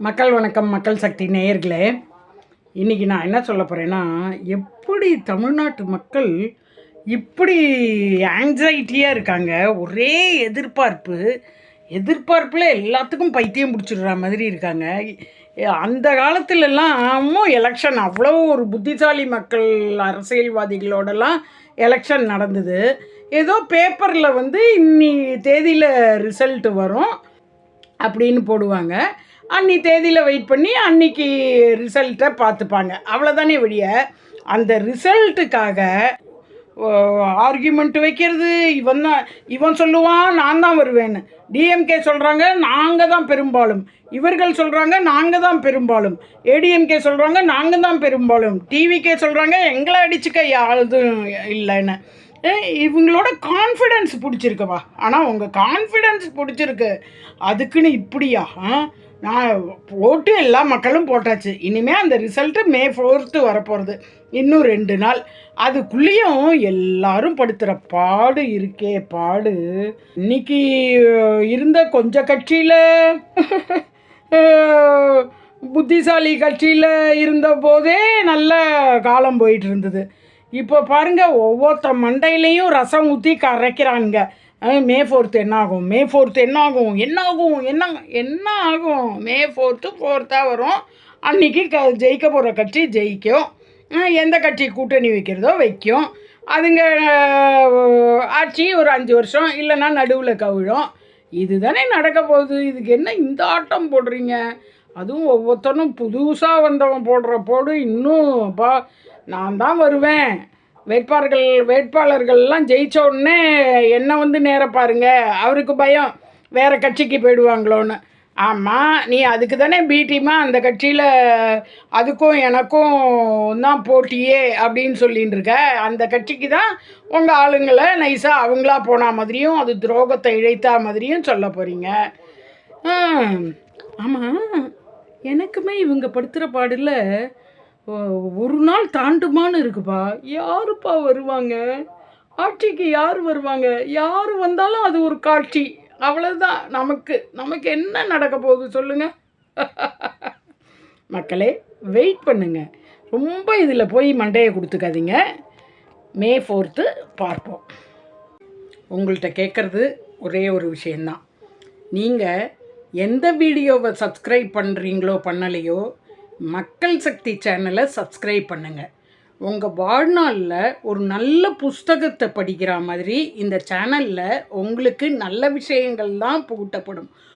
மக்கள் வணக்கம். மக்கள் சக்தி நேயர்களே, இன்றைக்கி நான் என்ன சொல்ல போகிறேன்னா, எப்படி தமிழ்நாட்டு மக்கள் இப்படி ஆங்ஸைட்டியாக இருக்காங்க. ஒரே எதிர்பார்ப்பில் எல்லாத்துக்கும் பைத்தியம் பிடிச்சிடுற மாதிரி இருக்காங்க. அந்த காலத்துலலாம் எலெக்ஷன் அவ்வளோ ஒரு புத்திசாலி மக்கள் அரசியல்வாதிகளோடலாம் எலெக்ஷன் நடந்தது. ஏதோ பேப்பரில் இன்னி தேதியில் ரிசல்ட்டு வரும் அப்படின்னு போடுவாங்க. அன்னி தேதியில் வெயிட் பண்ணி அன்றைக்கி ரிசல்ட்டை பார்த்துப்பாங்க. அவ்வளோதானே வழிய அந்த ரிசல்ட்டுக்காக ஆர்கியூமெண்ட் வைக்கிறது. இவன் சொல்லுவான் நான் தான் வருவேன்னு, டிஎம்கே சொல்கிறாங்க நாங்கள் தான் பெரும்பாலும், இவர்கள் சொல்கிறாங்க நாங்கள் தான் பெரும்பாலும், ஏடிஎம்கே சொல்கிறாங்க நாங்கள் தான் பெரும்பாலும், டிவிகே சொல்கிறாங்க எங்களை அடிச்சுக்க யாரும் இல்லைன்னு. இவங்களோட கான்ஃபிடென்ஸ் பிடிச்சிருக்குவா. ஆனால் உங்கள் கான்ஃபிடென்ஸ் பிடிச்சிருக்கு அதுக்குன்னு இப்படியா? நான் போட்டு எல்லா மக்களும் போட்டாச்சு. இனிமேல் அந்த ரிசல்ட்டு May 4th வரப்போகிறது. இன்னும் 2 நாள். அதுக்குள்ளேயும் எல்லாரும் படுத்துகிற பாடு இருக்கே பாடு. இன்னைக்கு இருந்த கொஞ்சம் கட்சியில் புத்திசாலி கட்சியில் இருந்த போதே நல்ல காலம் போயிட்டு இருந்தது. இப்போ பாருங்கள், ஒவ்வொருத்த மண்டையிலையும் ரசம் ஊற்றி கரைக்கிறானுங்க. May 4th என்ன ஆகும், May 4th என்ன ஆகும், என்ன ஆகும். May 4th வரும். அன்றைக்கி ஜெயிக்க போகிற கட்சி ஜெயிக்கும். எந்த கட்சி கூட்டணி வைக்கிறதோ வைக்கும். அதுங்க ஆட்சி ஒரு 5 வருஷம் இல்லைன்னா நடுவில் கவிழும். இது தானே நடக்க போகுது. இதுக்கு என்ன இந்த ஆட்டம் போடுறீங்க? அதுவும் ஒவ்வொருத்தனும் புதுசாக வந்தவன் போடுற போடு இன்னும் நான் தான் வருவேன், வேட்பாளர்கள்லாம் ஜெயிச்ச உடனே என்னை நேர பாருங்க, அவருக்கு பயம் வேறு கட்சிக்கு போயிடுவாங்களோன்னு. ஆமாம், நீ அதுக்கு தானே பி டீமாக அந்த கட்சியில் அதுக்கும் எனக்கும் தான் போட்டியே அப்படின்னு சொல்லின்னு இருக்க. அந்த கட்சிக்கு தான் உங்கள் ஆளுங்களை நைஸாக அவங்களா போன மாதிரியும் அது துரோகத்தை இழைத்தா மாதிரியும் சொல்ல போகிறீங்க. ஆமாம், எனக்குமே இவங்க படுத்துகிற பாடில் ஒரு நாள் தாண்டுமான்னு இருக்குப்பா. யாருப்பா வருவாங்க ஆட்சிக்கு? யார் வருவாங்க? யார் வந்தாலும் அது ஒரு காட்சி, அவ்வளோதான். நமக்கு என்ன நடக்க போகுது சொல்லுங்கள். மக்களே, வெயிட் பண்ணுங்க. ரொம்ப இதில் போய் மண்டையை கொடுத்துக்காதீங்க. May 4th பார்ப்போம். உங்கள்கிட்ட கேட்குறது ஒரே ஒரு விஷயந்தான். நீங்கள் எந்த வீடியோவை சப்ஸ்கிரைப் பண்ணுறீங்களோ பண்ணலையோ, மக்கள் சக்தி சேனலை சப்ஸ்கிரைப் பண்ணுங்கள். உங்கள் வாழ்நாளில் ஒரு நல்ல புஸ்தகத்தை படிக்கிற மாதிரி இந்த சேனலில் உங்களுக்கு நல்ல விஷயங்கள் தான் புகுட்டப்படும்.